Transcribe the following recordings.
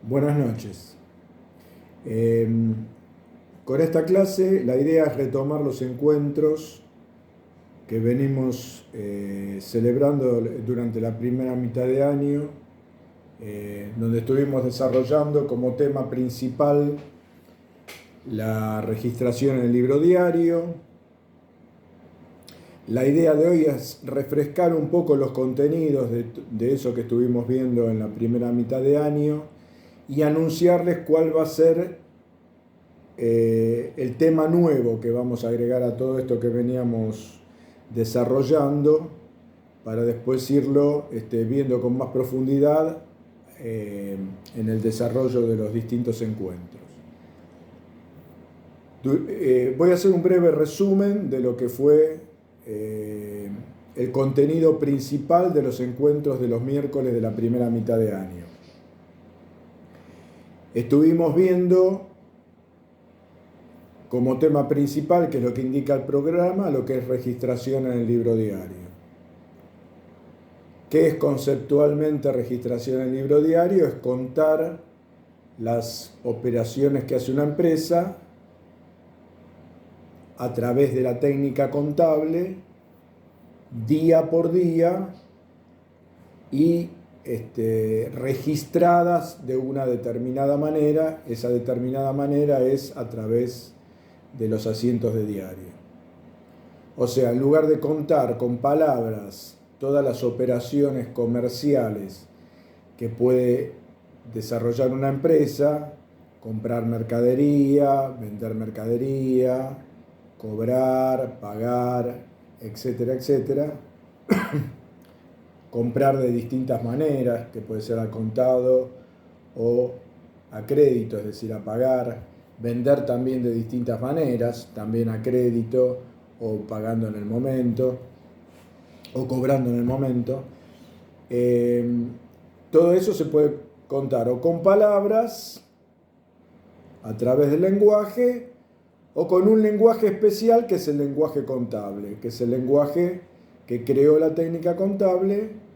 Buenas noches. Eh, con esta clase la idea es retomar los encuentros que venimos celebrando durante la primera mitad de año, donde estuvimos desarrollando como tema principal la registración en el libro diario. La idea de hoy es refrescar un poco los contenidos de eso que estuvimos viendo en la primera mitad de año y anunciarles cuál va a ser el tema nuevo que vamos a agregar a todo esto que veníamos desarrollando para después irlo viendo con más profundidad en el desarrollo de los distintos encuentros. Voy a hacer un breve resumen de lo que fue el contenido principal de los encuentros de los miércoles de la primera mitad de año. Estuvimos viendo como tema principal, que es lo que indica el programa, lo que es registración en el libro diario. ¿Qué es conceptualmente registración en el libro diario? Es contar las operaciones que hace una empresa a través de la técnica contable, día por día, y registradas de una determinada manera. Esa determinada manera es a través de los asientos de diario. O sea, en lugar de contar con palabras todas las operaciones comerciales que puede desarrollar una empresa, comprar mercadería, vender mercadería, cobrar, pagar, etcétera, etcétera, comprar de distintas maneras, que puede ser al contado o a crédito, es decir, a pagar, vender también de distintas maneras, también a crédito o pagando en el momento o cobrando en el momento. Todo eso se puede contar o con palabras a través del lenguaje o con un lenguaje especial que es el lenguaje contable, que es el lenguaje que creó la técnica contable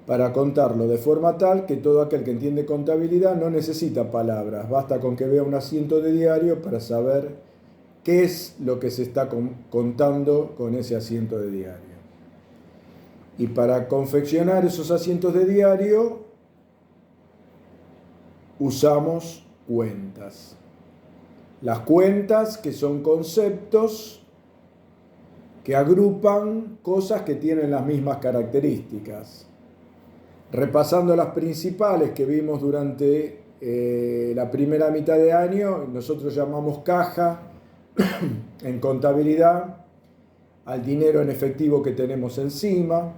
para contarlo de forma tal que todo aquel que entiende contabilidad no necesita palabras, basta con que vea un asiento de diario para saber qué es lo que se está contando con ese asiento de diario. Y para confeccionar esos asientos de diario usamos cuentas. Las cuentas, que son conceptos que agrupan cosas que tienen las mismas características. Repasando las principales que vimos durante la primera mitad de año, nosotros llamamos caja en contabilidad al dinero en efectivo que tenemos encima.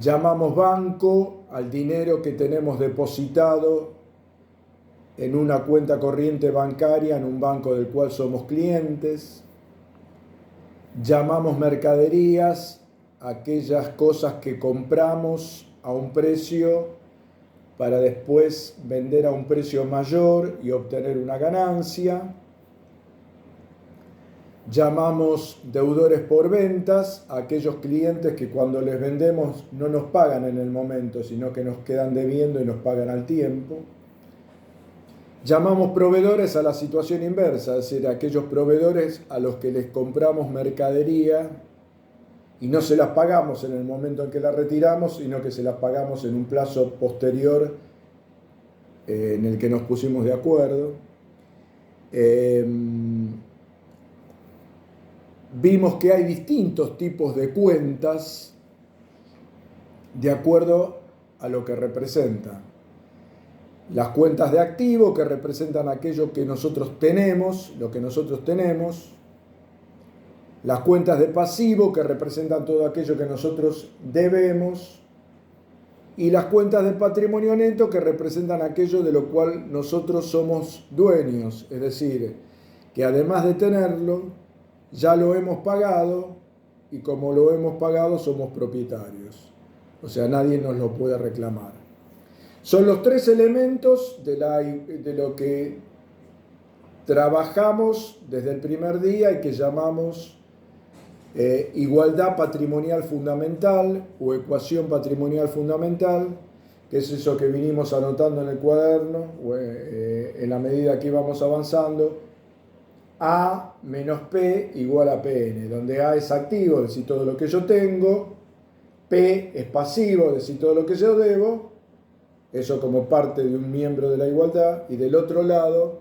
Llamamos banco al dinero que tenemos depositado en una cuenta corriente bancaria en un banco del cual somos clientes. Llamamos mercaderías aquellas cosas que compramos a un precio para después vender a un precio mayor y obtener una ganancia. Llamamos deudores por ventas a aquellos clientes que cuando les vendemos no nos pagan en el momento, sino que nos quedan debiendo y nos pagan al tiempo. Llamamos proveedores a la situación inversa, es decir, a aquellos proveedores a los que les compramos mercadería y no se las pagamos en el momento en que la retiramos, sino que se las pagamos en un plazo posterior en el que nos pusimos de acuerdo. Vimos que hay distintos tipos de cuentas de acuerdo a lo que representan. Las cuentas de activo, que representan aquello que nosotros tenemos, lo que nosotros tenemos. Las cuentas de pasivo, que representan todo aquello que nosotros debemos. Y las cuentas de patrimonio neto, que representan aquello de lo cual nosotros somos dueños. Es decir, que además de tenerlo, ya lo hemos pagado y como lo hemos pagado somos propietarios. O sea, nadie nos lo puede reclamar. Son los tres elementos de lo que trabajamos desde el primer día y que llamamos igualdad patrimonial fundamental o ecuación patrimonial fundamental, que es eso que vinimos anotando en el cuaderno, en la medida que íbamos avanzando, A menos P igual a Pn, donde A es activo, es decir, todo lo que yo tengo, P es pasivo, es decir, todo lo que yo debo, eso como parte de un miembro de la igualdad, y del otro lado,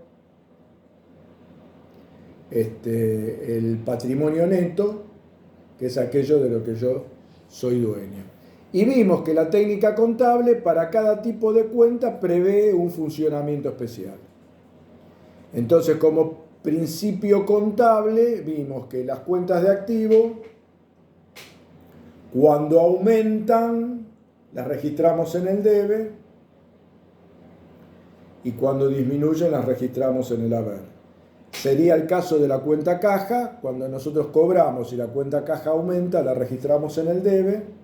el patrimonio neto, que es aquello de lo que yo soy dueño. Y vimos que la técnica contable para cada tipo de cuenta prevé un funcionamiento especial. Entonces, como principio contable, vimos que las cuentas de activo, cuando aumentan, las registramos en el debe, y cuando disminuyen, las registramos en el haber. Sería el caso de la cuenta caja, cuando nosotros cobramos y la cuenta caja aumenta, la registramos en el debe.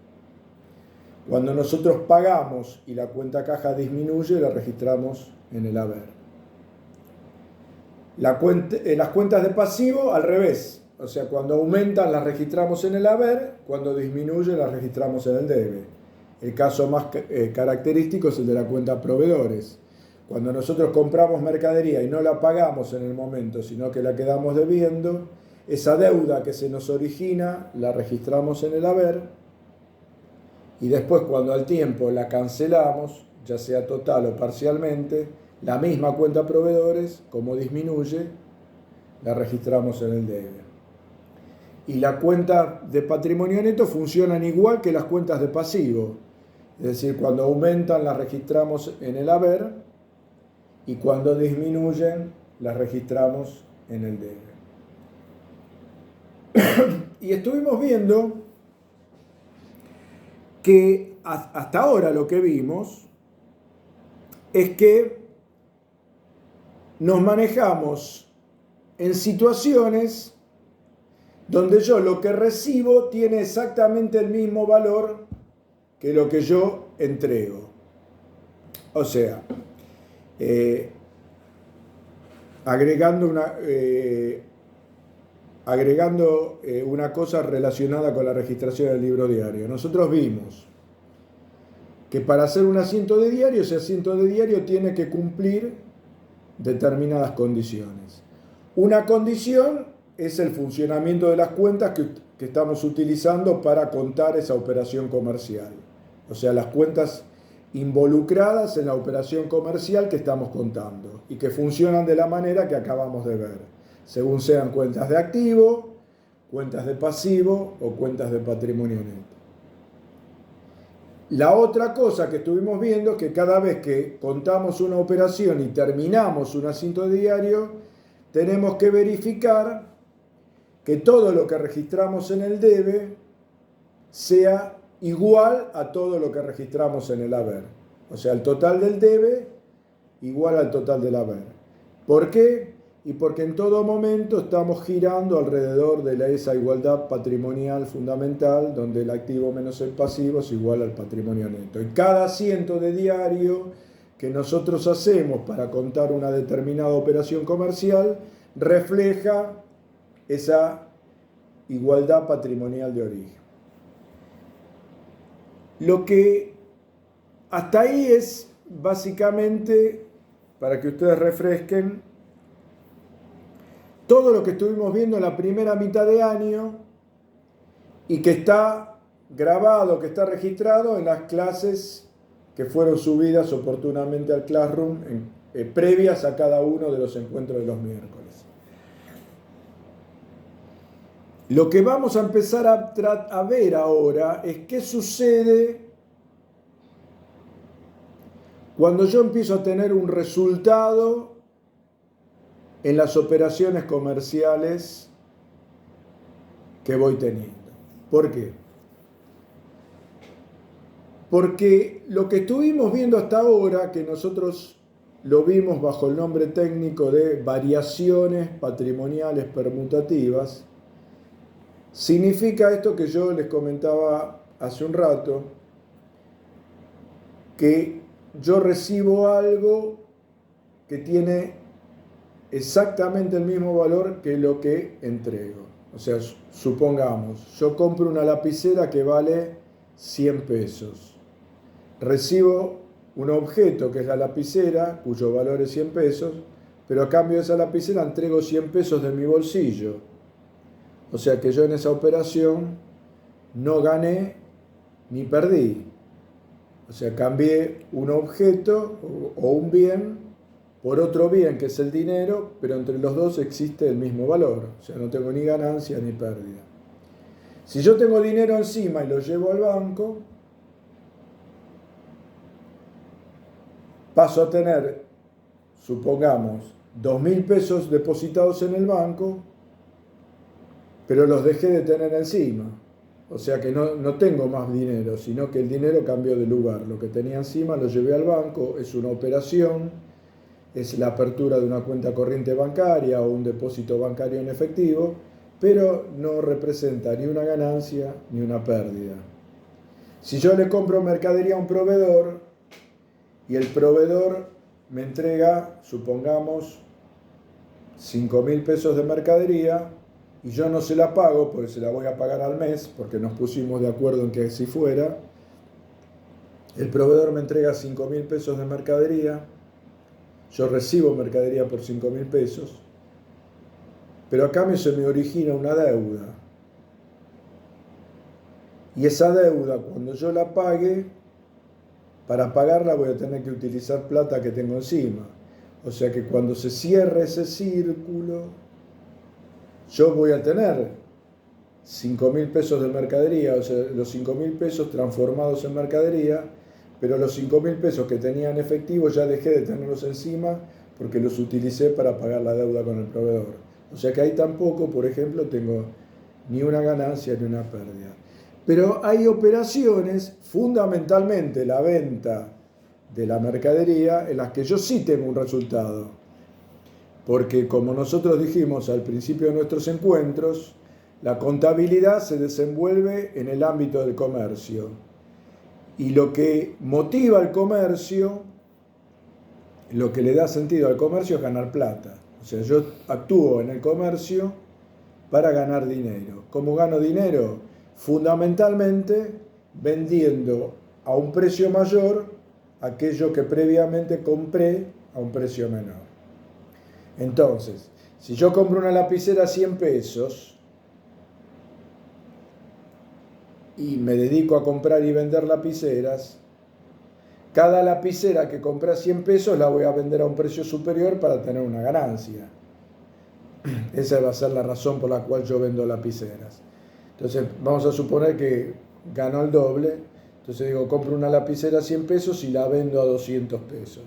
Cuando nosotros pagamos y la cuenta caja disminuye, la registramos en el haber. Las cuentas de pasivo al revés, o sea, cuando aumentan las registramos en el haber, cuando disminuye las registramos en el debe. El caso más característico es el de la cuenta proveedores. Cuando nosotros compramos mercadería y no la pagamos en el momento, sino que la quedamos debiendo, esa deuda que se nos origina la registramos en el haber, y después cuando al tiempo la cancelamos, ya sea total o parcialmente, la misma cuenta proveedores, como disminuye, la registramos en el debe. Y la cuenta de patrimonio neto funcionan igual que las cuentas de pasivo, es decir, cuando aumentan las registramos en el haber, y cuando disminuyen las registramos en el debe. Y estuvimos viendo que hasta ahora lo que vimos es que nos manejamos en situaciones donde yo lo que recibo tiene exactamente el mismo valor que lo que yo entrego. O sea, agregando una cosa relacionada con la registración del libro diario. Nosotros vimos que para hacer un asiento de diario, ese asiento de diario tiene que cumplir determinadas condiciones. Una condición es el funcionamiento de las cuentas que estamos utilizando para contar esa operación comercial. O sea, las cuentas involucradas en la operación comercial que estamos contando y que funcionan de la manera que acabamos de ver, según sean cuentas de activo, cuentas de pasivo o cuentas de patrimonio neto. La otra cosa que estuvimos viendo es que cada vez que contamos una operación y terminamos un asiento de diario, tenemos que verificar que todo lo que registramos en el debe sea igual a todo lo que registramos en el haber. O sea, el total del debe igual al total del haber. ¿Por qué? Y porque en todo momento estamos girando alrededor de esa igualdad patrimonial fundamental, donde el activo menos el pasivo es igual al patrimonio neto. Y cada asiento de diario que nosotros hacemos para contar una determinada operación comercial refleja esa igualdad patrimonial de origen. Lo que hasta ahí es básicamente, para que ustedes refresquen, todo lo que estuvimos viendo en la primera mitad de año y que está grabado, que está registrado en las clases que fueron subidas oportunamente al Classroom previas a cada uno de los encuentros de los miércoles. Lo que vamos a empezar a ver ahora es qué sucede cuando yo empiezo a tener un resultado en las operaciones comerciales que voy teniendo. ¿Por qué? Porque lo que estuvimos viendo hasta ahora, que nosotros lo vimos bajo el nombre técnico de variaciones patrimoniales permutativas, significa esto que yo les comentaba hace un rato, que yo recibo algo que tiene exactamente el mismo valor que lo que entrego. O sea, supongamos, yo compro una lapicera que vale 100 pesos. Recibo un objeto que es la lapicera, cuyo valor es 100 pesos, pero a cambio de esa lapicera entrego 100 pesos de mi bolsillo. O sea que yo en esa operación no gané ni perdí. O sea, cambié un objeto o un bien por otro bien, que es el dinero, pero entre los dos existe el mismo valor. O sea, no tengo ni ganancia ni pérdida. Si yo tengo dinero encima y lo llevo al banco, paso a tener, supongamos, 2.000 pesos depositados en el banco, pero los dejé de tener encima. O sea que no tengo más dinero, sino que el dinero cambió de lugar. Lo que tenía encima lo llevé al banco, es una operación, es la apertura de una cuenta corriente bancaria o un depósito bancario en efectivo, pero no representa ni una ganancia ni una pérdida. Si yo le compro mercadería a un proveedor y el proveedor me entrega, supongamos, 5.000 pesos de mercadería, y yo no se la pago porque se la voy a pagar al mes, porque nos pusimos de acuerdo en que así fuera, el proveedor me entrega 5.000 pesos de mercadería, yo recibo mercadería por 5.000 pesos, pero a cambio se me origina una deuda. Y esa deuda, cuando yo la pague, para pagarla voy a tener que utilizar plata que tengo encima. O sea que cuando se cierre ese círculo, yo voy a tener 5.000 pesos de mercadería, o sea, los 5.000 pesos transformados en mercadería, pero los 5.000 pesos que tenía en efectivo ya dejé de tenerlos encima porque los utilicé para pagar la deuda con el proveedor. O sea que ahí tampoco, por ejemplo, tengo ni una ganancia ni una pérdida. Pero hay operaciones, fundamentalmente la venta de la mercadería, en las que yo sí tengo un resultado. Porque como nosotros dijimos al principio de nuestros encuentros, la contabilidad se desenvuelve en el ámbito del comercio. Y lo que motiva al comercio, lo que le da sentido al comercio es ganar plata. O sea, yo actúo en el comercio para ganar dinero. ¿Cómo gano dinero? Fundamentalmente vendiendo a un precio mayor aquello que previamente compré a un precio menor. Entonces, si yo compro una lapicera a 100 pesos y me dedico a comprar y vender lapiceras, cada lapicera que compré a 100 pesos la voy a vender a un precio superior para tener una ganancia. Esa va a ser la razón por la cual yo vendo lapiceras. Entonces, vamos a suponer que gano el doble. Entonces digo, compro una lapicera a 100 pesos y la vendo a 200 pesos.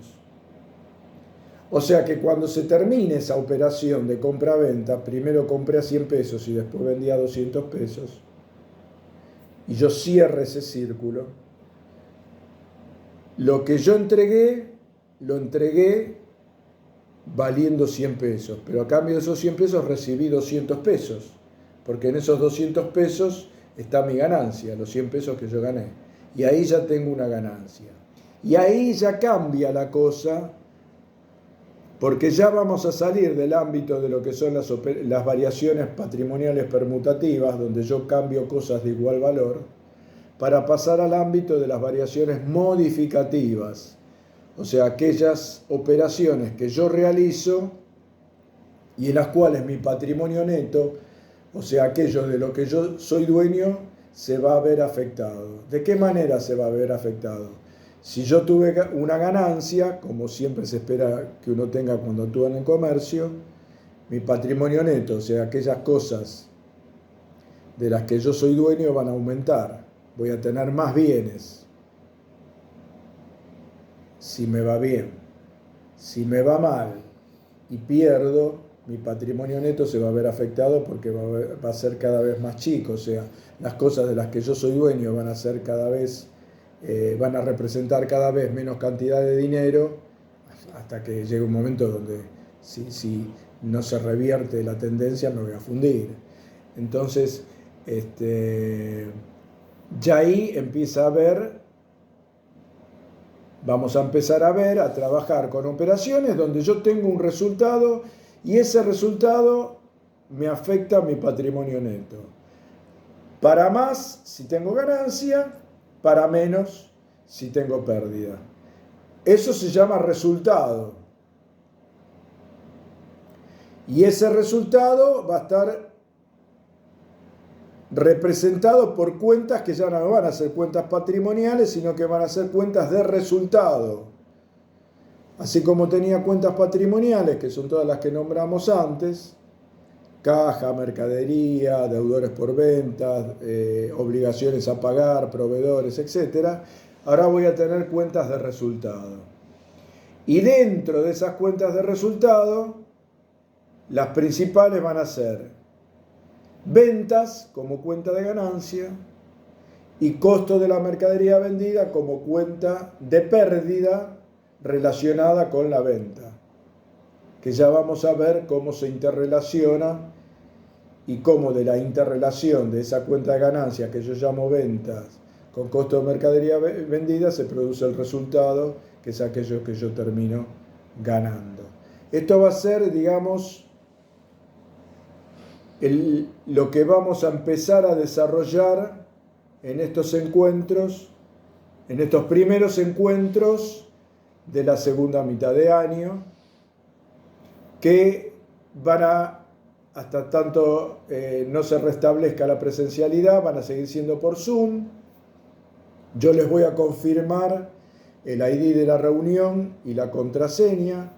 O sea que cuando se termine esa operación de compra-venta, primero compré a 100 pesos y después vendí a 200 pesos, y yo cierre ese círculo, lo que yo entregué, lo entregué valiendo 100 pesos, pero a cambio de esos 100 pesos recibí 200 pesos, porque en esos 200 pesos está mi ganancia, los 100 pesos que yo gané, y ahí ya tengo una ganancia. Y ahí ya cambia la cosa, porque ya vamos a salir del ámbito de lo que son las variaciones patrimoniales permutativas, donde yo cambio cosas de igual valor, para pasar al ámbito de las variaciones modificativas, o sea, aquellas operaciones que yo realizo y en las cuales mi patrimonio neto, o sea, aquello de lo que yo soy dueño, se va a ver afectado. ¿De qué manera se va a ver afectado? Si yo tuve una ganancia, como siempre se espera que uno tenga cuando actúa en el comercio, mi patrimonio neto, o sea, aquellas cosas de las que yo soy dueño van a aumentar. Voy a tener más bienes, si me va bien. Si me va mal y pierdo, mi patrimonio neto se va a ver afectado porque va a ser cada vez más chico. O sea, las cosas de las que yo soy dueño van a ser van a representar cada vez menos cantidad de dinero, hasta que llegue un momento donde si no se revierte la tendencia me voy a fundir. Entonces, ya ahí empieza a haber, vamos a empezar a trabajar con operaciones donde yo tengo un resultado y ese resultado me afecta a mi patrimonio neto. Para más si tengo ganancia, para menos si tengo pérdida. Eso se llama resultado. Y ese resultado va a estar representado por cuentas que ya no van a ser cuentas patrimoniales, sino que van a ser cuentas de resultado. Así como tenía cuentas patrimoniales, que son todas las que nombramos antes, caja, mercadería, deudores por ventas, obligaciones a pagar, proveedores, etc. Ahora voy a tener cuentas de resultado. Y dentro de esas cuentas de resultado, las principales van a ser ventas como cuenta de ganancia y costo de la mercadería vendida como cuenta de pérdida relacionada con la venta, que ya vamos a ver cómo se interrelaciona y cómo de la interrelación de esa cuenta de ganancia que yo llamo ventas con costo de mercadería vendida se produce el resultado, que es aquello que yo termino ganando. Esto va a ser, digamos, lo que vamos a empezar a desarrollar en estos encuentros, en estos primeros encuentros de la segunda mitad de año, que van a, hasta tanto no se restablezca la presencialidad, van a seguir siendo por Zoom. Yo les voy a confirmar el ID de la reunión y la contraseña.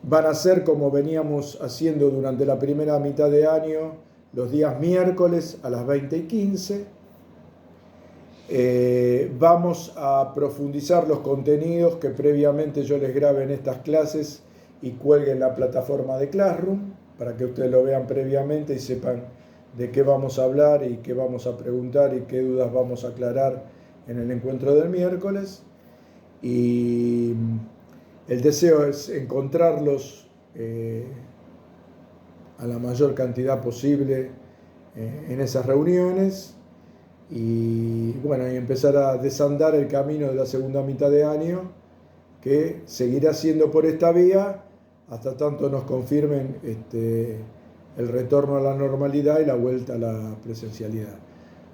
Van a ser como veníamos haciendo durante la primera mitad de año, los días miércoles a las 20:15. Vamos a profundizar los contenidos que previamente yo les grabe en estas clases y cuelgue en la plataforma de Classroom, para que ustedes lo vean previamente y sepan de qué vamos a hablar y qué vamos a preguntar y qué dudas vamos a aclarar en el encuentro del miércoles. Y el deseo es encontrarlos a la mayor cantidad posible en esas reuniones y bueno, y empezar a desandar el camino de la segunda mitad de año, que seguirá siendo por esta vía hasta tanto nos confirmen el retorno a la normalidad y la vuelta a la presencialidad.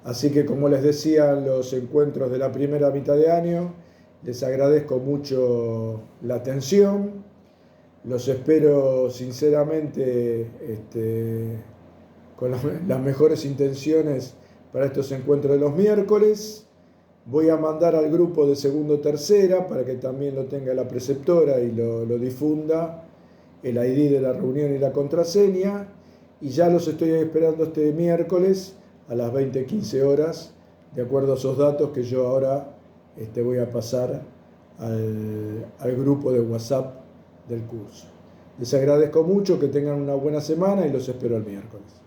Así que, como les decía en los encuentros de la primera mitad de año, les agradezco mucho la atención, los espero sinceramente con las mejores intenciones para estos encuentros de los miércoles. Voy a mandar al grupo de segundo tercera para que también lo tenga la preceptora y lo difunda, el ID de la reunión y la contraseña, y ya los estoy esperando este miércoles a las 20:15 horas, de acuerdo a esos datos que yo ahora voy a pasar al grupo de WhatsApp del curso. Les agradezco mucho, que tengan una buena semana y los espero el miércoles.